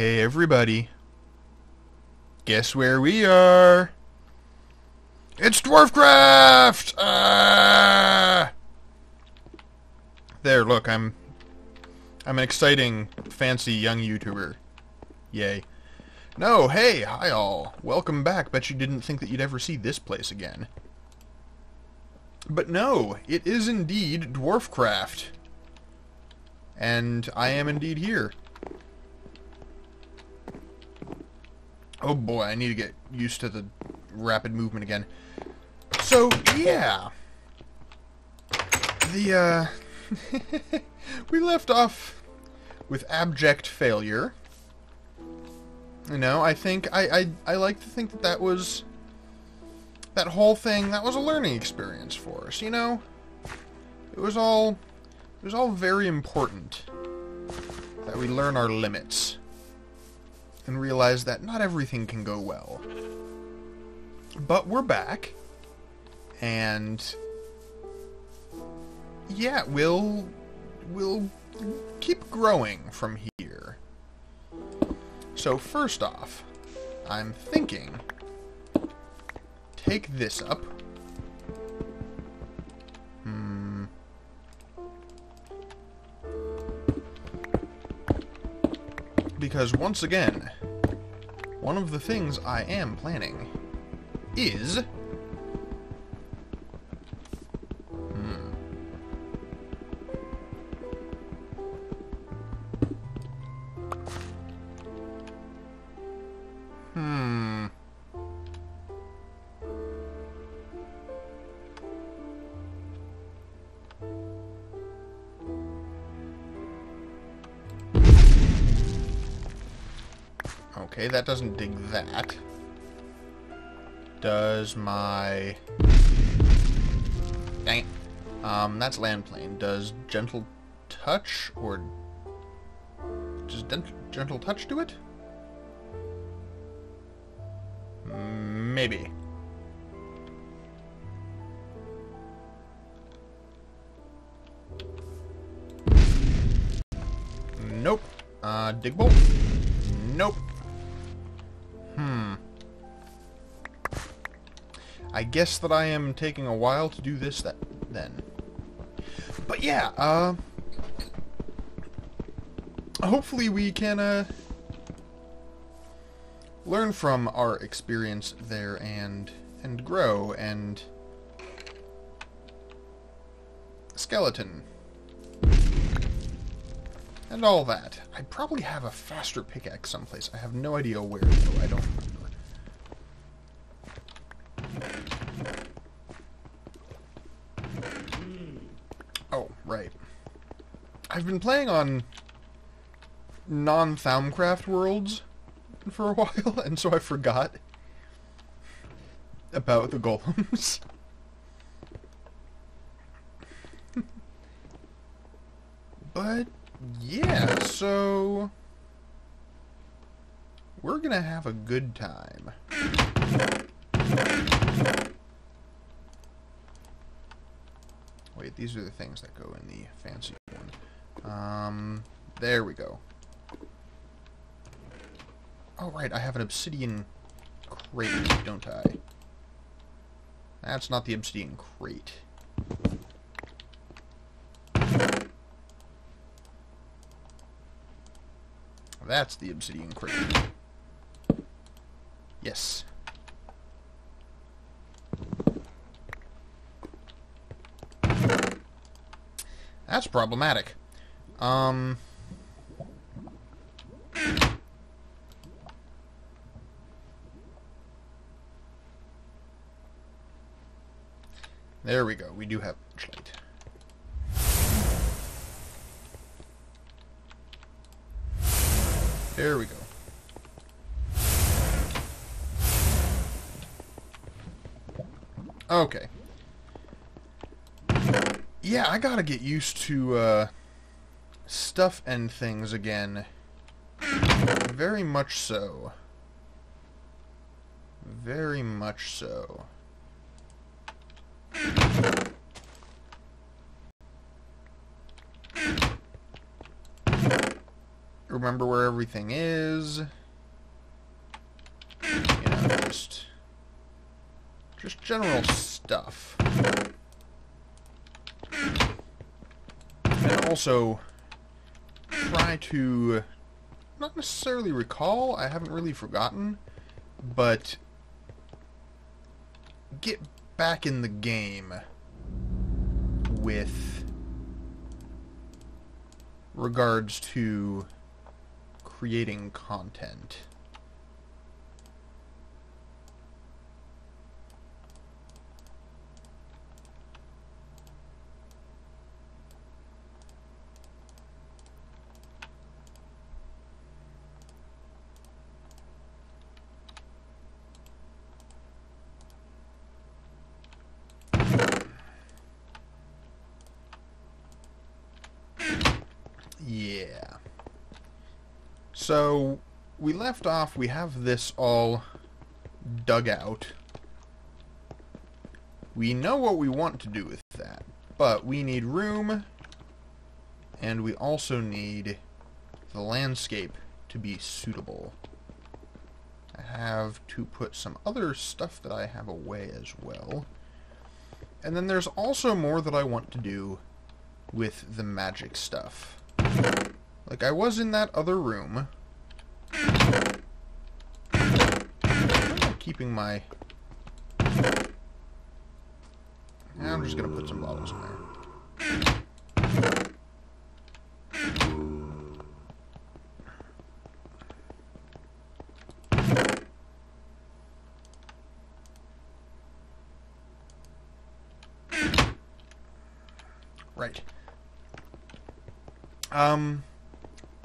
Hey everybody, guess where we are? It's Dwarfcraft! There, look, I'm an exciting, fancy young YouTuber. Yay. No, hey, hi all. Welcome back. Bet you didn't think that you'd ever see this place again. But no, it is indeed Dwarfcraft. And I am indeed here. Oh boy, I need to get used to the rapid movement again. So, yeah. We left off with abject failure. You know, I think, I like to think that that was, that whole thing, that was a learning experience for us, you know? It was all very important that we learn our limits and realize that not everything can go well. But we're back, and yeah, we'll keep growing from here. So first off, I'm thinking, take this up. Because once again, one of the things I am planning is okay, that doesn't dig that. Does my... Dang it. That's land plane. Does gentle touch, or... Does gentle touch do it? Maybe. Nope. Dig bolt? Nope. I guess that I am taking a while to do this then. But yeah, hopefully we can, learn from our experience there and grow and... skeleton. And all that. I probably have a faster pickaxe someplace. I have no idea where, though. I don't remember. Oh, right. I've been playing on non-Thaumcraft worlds for a while, and so I forgot about the golems. But, yeah, so... we're gonna have a good time. Wait, these are the things that go in the fancy one. There we go. Oh, right, I have an obsidian crate, don't I? That's not the obsidian crate. That's the obsidian crate. Yes. That's problematic. There we go. We do have flashlight. There we go. Okay. Yeah, I gotta get used to, stuff and things again. Very much so. Very much so. remember where everything is. You know, just general stuff. And also try to not necessarily recall, I haven't really forgotten, but get back in the game with regards to creating content. Yeah. So, we left off, we have this all dug out. We know what we want to do with that, but we need room, and we also need the landscape to be suitable. I have to put some other stuff that I have away as well. And then there's also more that I want to do with the magic stuff. Like, I was in that other room. I'm keeping my... I'm just gonna put some bottles in there. Right.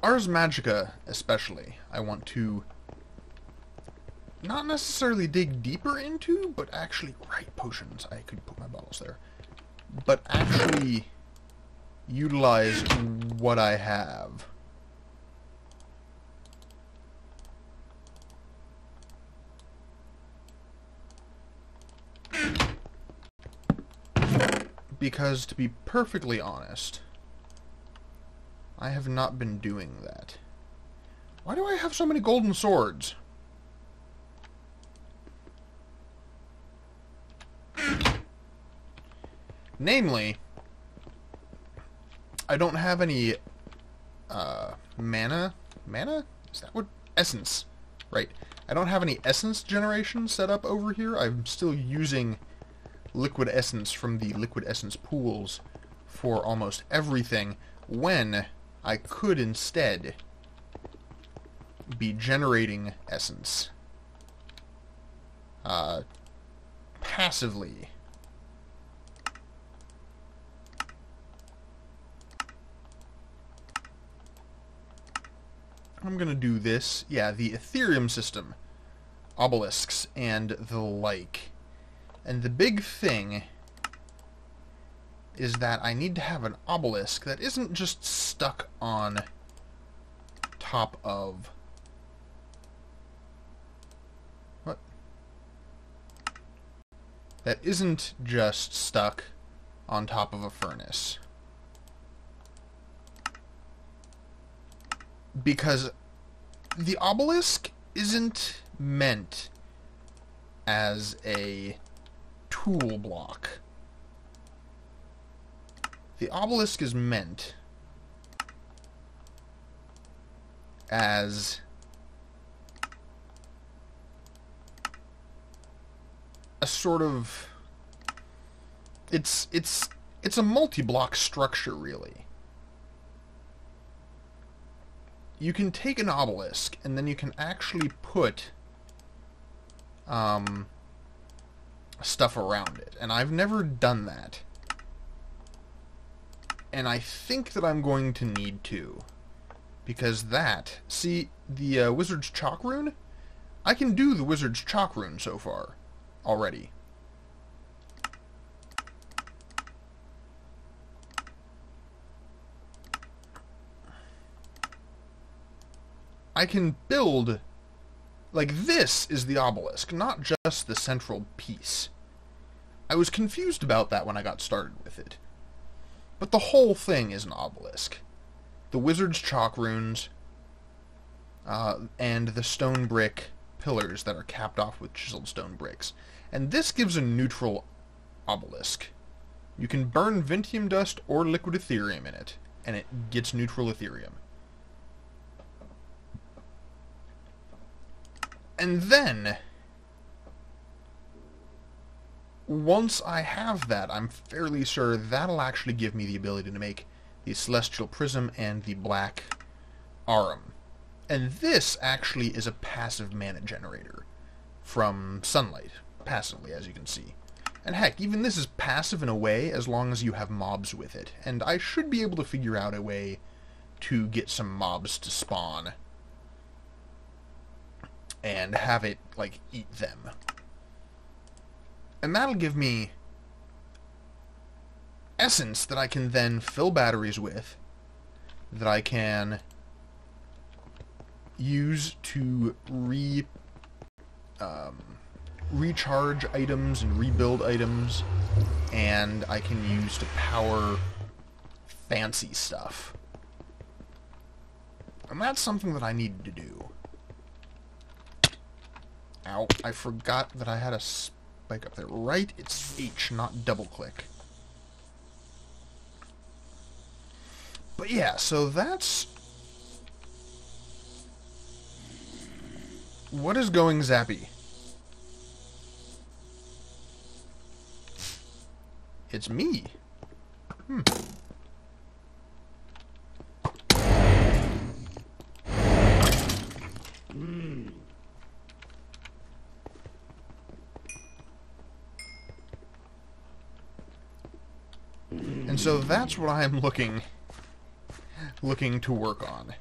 Ars Magica, especially, I want to not necessarily dig deeper into, but actually, right, potions, I could put my bottles there, but actually utilize what I have. Because, to be perfectly honest, I have not been doing that. Why do I have so many golden swords? Namely, I don't have any mana? Mana? Is that what? Essence. Right. I don't have any essence generation set up over here. I'm still using liquid essence from the liquid essence pools for almost everything, when I could instead be generating essence passively. I'm gonna do this. Yeah, the Ethereum system, obelisks, and the like. And the big thing is that I need to have an obelisk that isn't just stuck on top of... What? That isn't just stuck on top of a furnace. Because the obelisk isn't meant as a tool block. The obelisk is meant as a sort of... It's a multi-block structure, really. You can take an obelisk, and then you can actually put stuff around it. And I've never done that. And I think that I'm going to need to. Because that... See, the Wizard's Chalk Rune? I can do the Wizard's Chalk Rune so far. Already. I can build... Like, this is the obelisk, not just the central piece. I was confused about that when I got started with it. But the whole thing is an obelisk. The Wizard's Chalk Runes, and the stone brick pillars that are capped off with chiseled stone bricks. And this gives a neutral obelisk. You can burn Vintium dust or liquid Ethereum in it, and it gets neutral Ethereum. And then, once I have that, I'm fairly sure that'll actually give me the ability to make the Celestial Prism and the Black Arum. And this actually is a passive mana generator from sunlight, passively, as you can see. And heck, even this is passive in a way as long as you have mobs with it. And I should be able to figure out a way to get some mobs to spawn and have it, like, eat them. And that'll give me essence that I can then fill batteries with, that I can use to recharge items and rebuild items, and I can use to power fancy stuff. And that's something that I need to do. Ow, I forgot that I had a spike up there. Right, it's H, not double click. But yeah, so that's what is going zappy. It's me. And so that's what I'm looking to work on.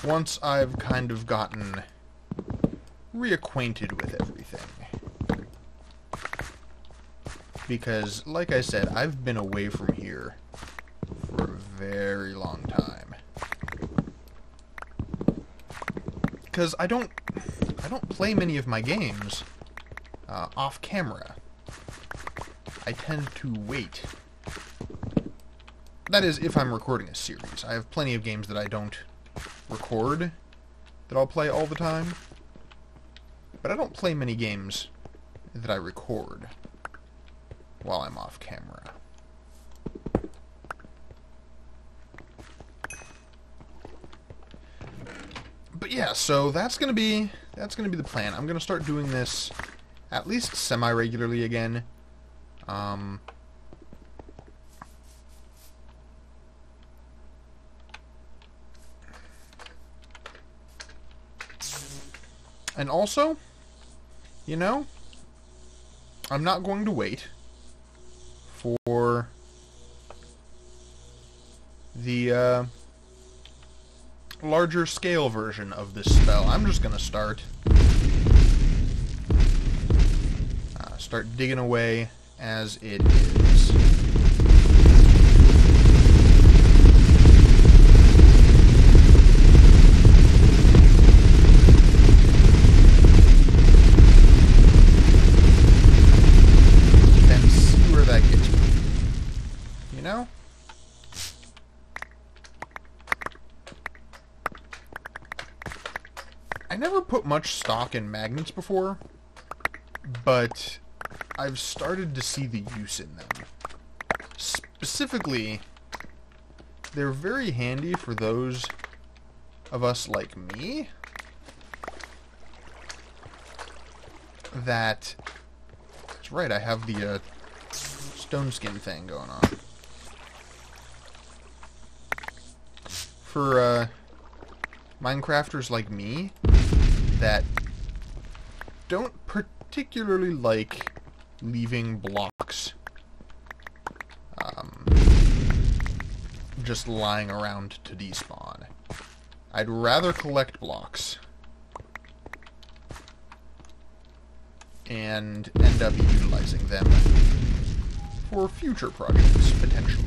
Once I've kind of gotten reacquainted with everything. Because, like I said, I've been away from here for a very long time. Because I don't play many of my games off camera. I tend to wait. That is, if I'm recording a series. I have plenty of games that I don't record, that I'll play all the time. But I don't play many games that I record while I'm off camera. But yeah, so that's gonna be the plan. I'm gonna start doing this at least semi-regularly again. And also, you know, I'm not going to wait for the larger scale version of this spell. I'm just going to start digging away as it is. I never put much stock in magnets before, but I've started to see the use in them. Specifically, they're very handy for those of us like me that's right, I have the stone skin thing going on. For Minecrafters like me that don't particularly like leaving blocks just lying around to despawn. I'd rather collect blocks and end up utilizing them for future projects, potentially.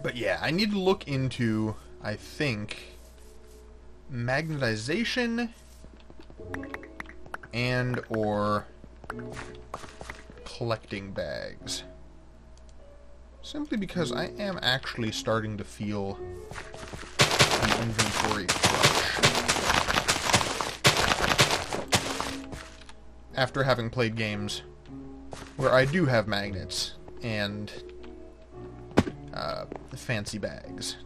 But yeah, I need to look into, I think, magnetization and or collecting bags. Simply because I am actually starting to feel the inventory crunch. After having played games where I do have magnets and fancy bags.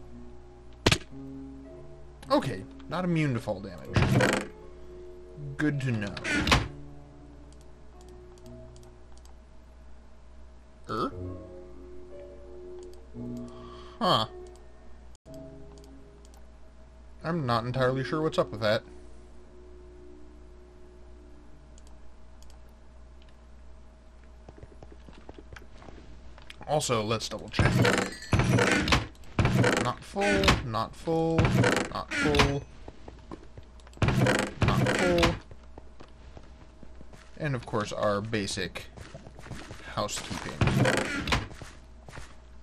Okay, not immune to fall damage. Good to know. Huh. I'm not entirely sure what's up with that. Also, let's double check. Not full, not full, not full, not full. And of course our basic housekeeping.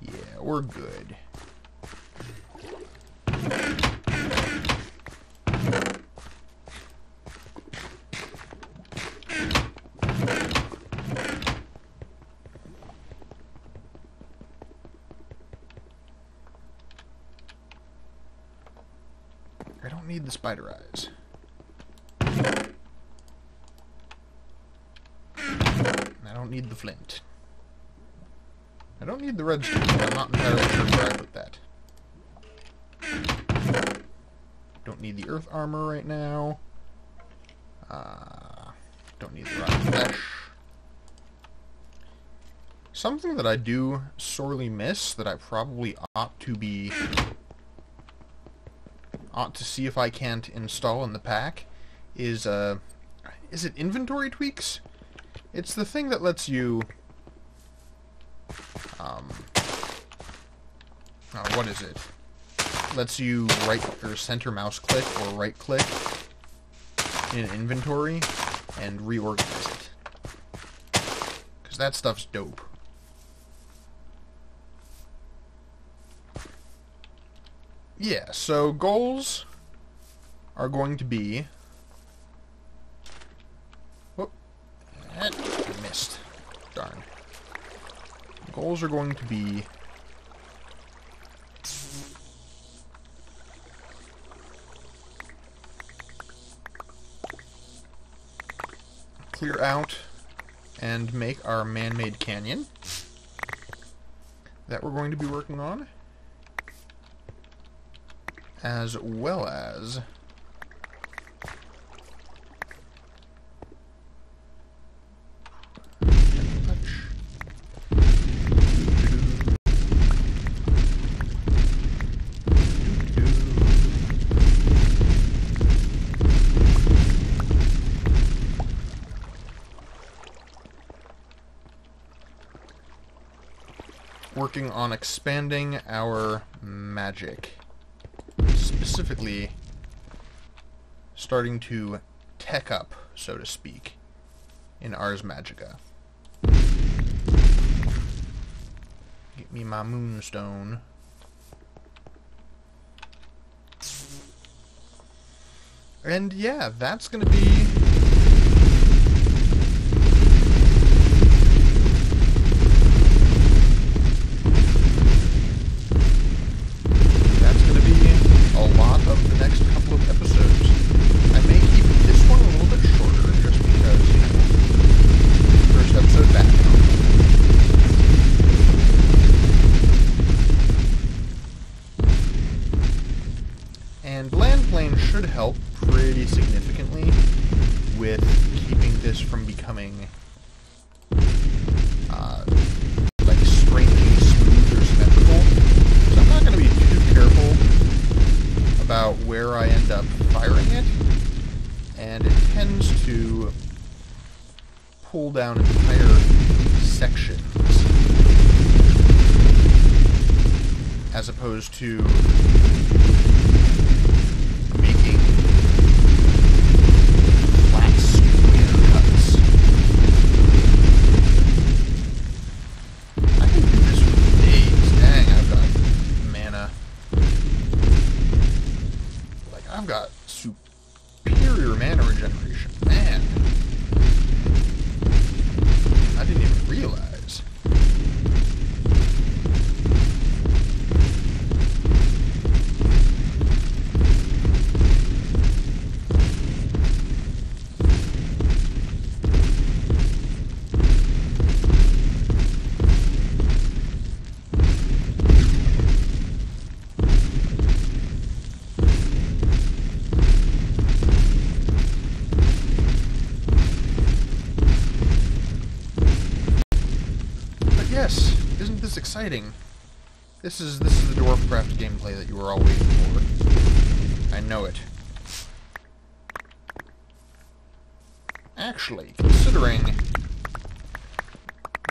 Yeah, we're good. I don't need the spider eyes. I don't need the flint. I don't need the redstone, but I'm not entirely sure where I put that. Don't need the earth armor right now. Don't need the rotten flesh. Something that I do sorely miss that I probably ought to see if I can't install in the pack is it inventory tweaks? It's the thing that lets you what is it? Lets you right or center mouse click or right click in an inventory and reorganize it. Because that stuff's dope. Yeah, so goals are going to be... Whoop. I missed. Darn. Goals are going to be... clear out and make our man-made canyon that we're going to be working on, as well as working on expanding our magic. Specifically, starting to tech up, so to speak, in Ars Magica. Get me my moonstone. And yeah, that's gonna be... a lot of the next couple of episodes. I may keep this one a little bit shorter, just because, you know, first episode back. And land plane should help pretty significantly with keeping this from becoming like strangely smooth or symmetrical. So I'm not going to be too careful about where I end up firing it, and it tends to pull down entire sections as opposed to making generation. Man. I didn't even realize. Yes, isn't this exciting? This is the Dwarfcraft gameplay that you were all waiting for. I know it. Actually, considering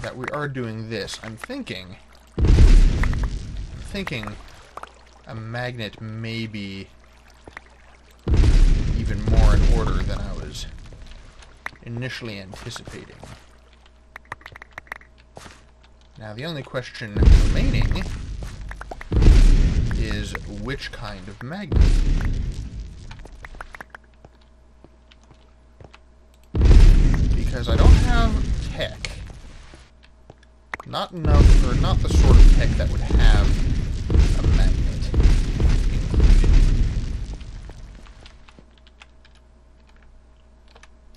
that we are doing this, I'm thinking a magnet may be even more in order than I was initially anticipating. Now, the only question remaining is which kind of magnet. Because I don't have tech. Not enough, or not the sort of tech that would have a magnet included.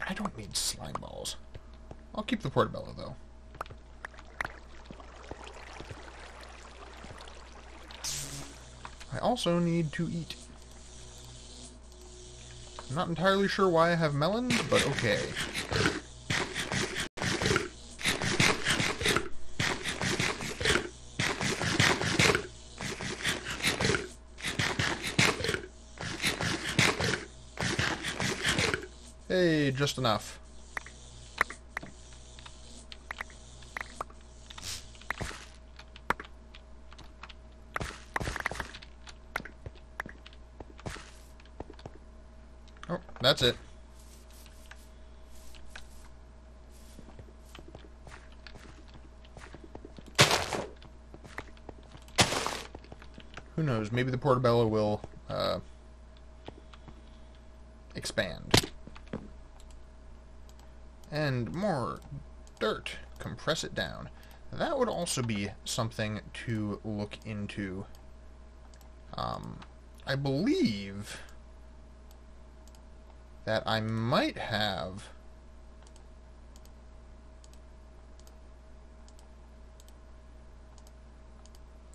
I don't need slime balls. I'll keep the portobello, though. I also need to eat. I'm not entirely sure why I have melons, but okay. Hey, just enough. Oh, that's it. Who knows? Maybe the portobello will expand. And more dirt. Compress it down. That would also be something to look into. I believe that I might have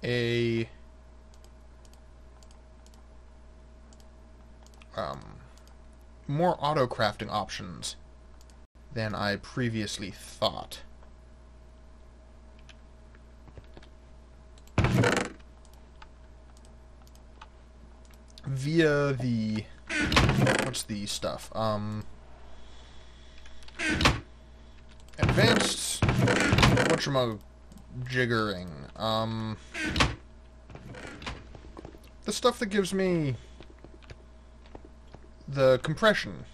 a more auto-crafting options than I previously thought. Via the... what's the stuff? Advanced... whatchamajiggering. The stuff that gives me the compression.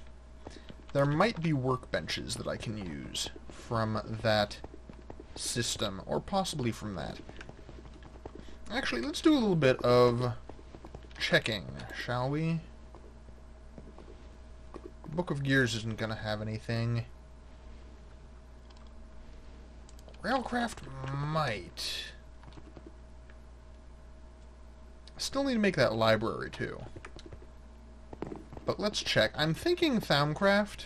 There might be workbenches that I can use from that system, or possibly from that. Actually, let's do a little bit of checking, shall we? Book of Gears isn't going to have anything. Railcraft might. Still need to make that library, too. But let's check. I'm thinking Thamcraft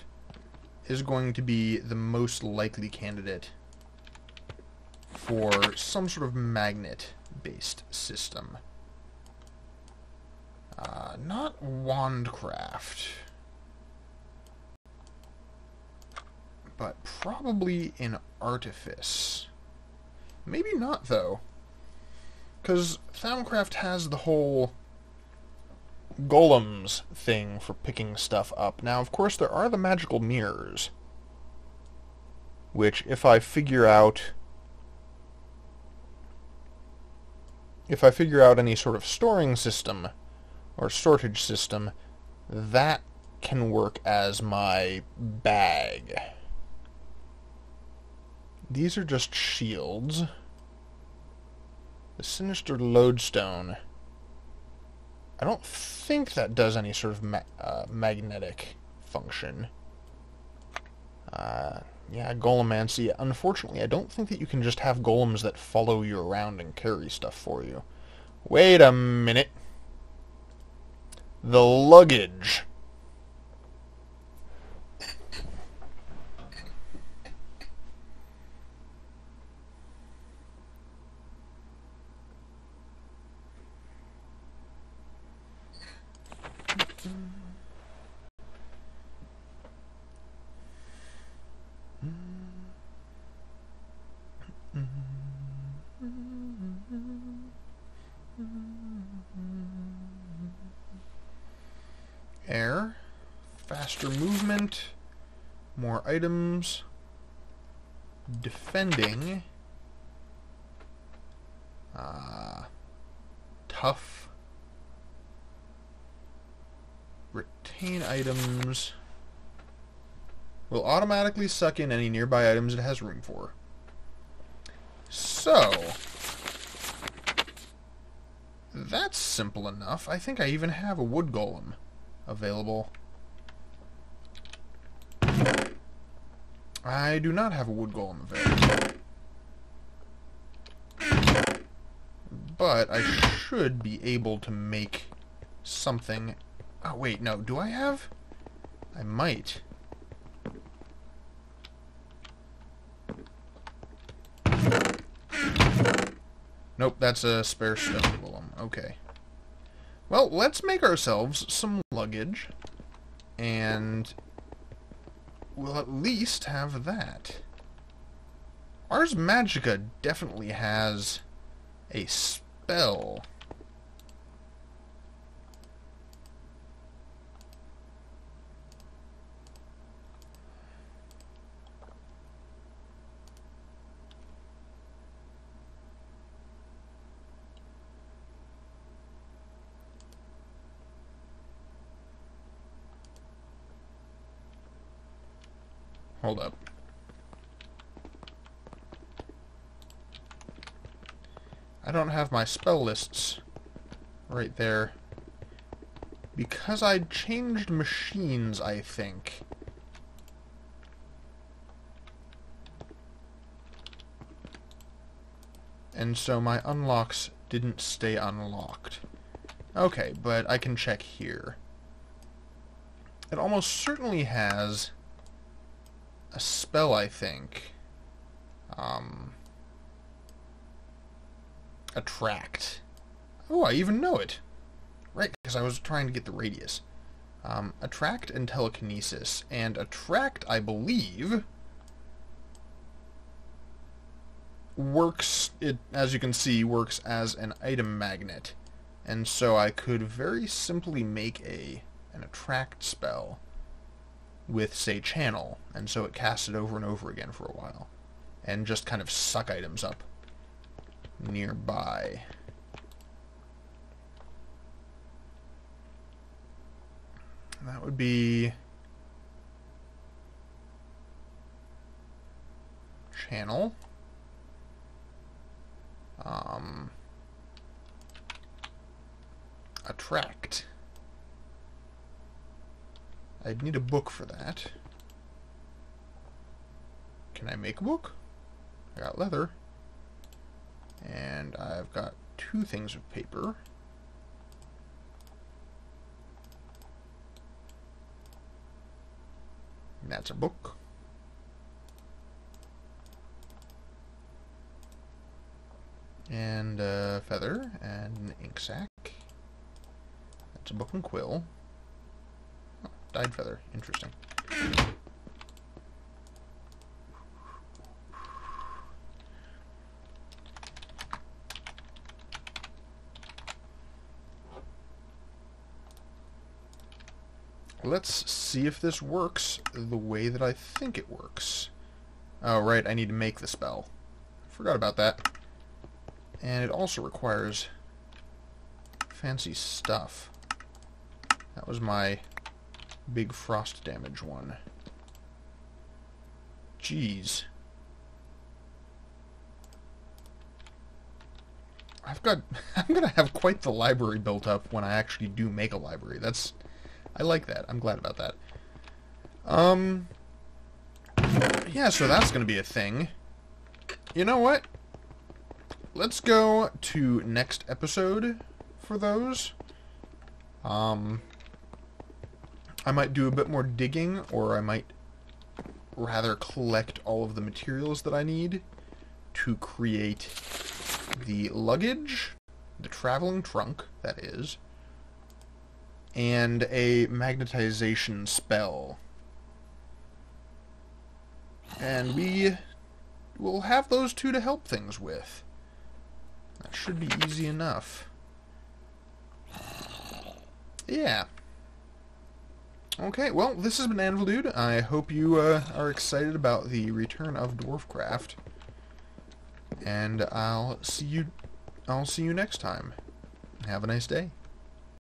is going to be the most likely candidate for some sort of magnet-based system. Not Wandcraft. But probably in Artifice. Maybe not, though. Because Thamcraft has the whole golems thing for picking stuff up. Now, of course, there are the magical mirrors, which, if I figure out any sort of storing system or sortage system, that can work as my bag. These are just shields. The Sinister Lodestone. I don't think that does any sort of magnetic function. Yeah, Golemancy. Unfortunately, I don't think that you can just have golems that follow you around and carry stuff for you. Wait a minute. The luggage. Air, faster movement, more items, defending, tough, retain items, will automatically suck in any nearby items it has room for. So, that's simple enough. I think I even have a wood golem available. I do not have a wood golem available. But I should be able to make something... Oh, wait, no. Do I have? I might. Nope, that's a spare stone golem. Okay. Well, let's make ourselves some luggage, and we'll at least have that. Ars Magica definitely has a spell. Hold up. I don't have my spell lists right there. Because I changed machines, I think. And so my unlocks didn't stay unlocked. Okay, but I can check here. It almost certainly has a spell, I think. Attract. Oh, I even know it. Right, because I was trying to get the radius. Attract and telekinesis. And attract, I believe, works, as you can see, works as an item magnet. And so I could very simply make an attract spell with, say, channel, and so it casts it over and over again for a while, and just kind of suck items up nearby. That would be channel. Attract. I'd need a book for that. Can I make a book? I got leather. And I've got 2 things of paper. And that's a book. And a feather and an ink sac. That's a book and quill. Oh, dyed feather. Interesting. Let's see if this works the way that I think it works. Oh, right, I need to make the spell. Forgot about that. And it also requires fancy stuff. That was my big frost damage one. Jeez. I'm gonna have quite the library built up when I actually do make a library. I like that. I'm glad about that. Yeah, so that's going to be a thing. You know what? Let's go to next episode for those. I might do a bit more digging, or I might rather collect all of the materials that I need to create the luggage, the traveling trunk, that is, and a magnetization spell. And we will have those two to help things with. That should be easy enough. Yeah. Okay, well, this has been Anvil Dude. I hope you are excited about the return of Dwarfcraft. And I'll see you next time. Have a nice day.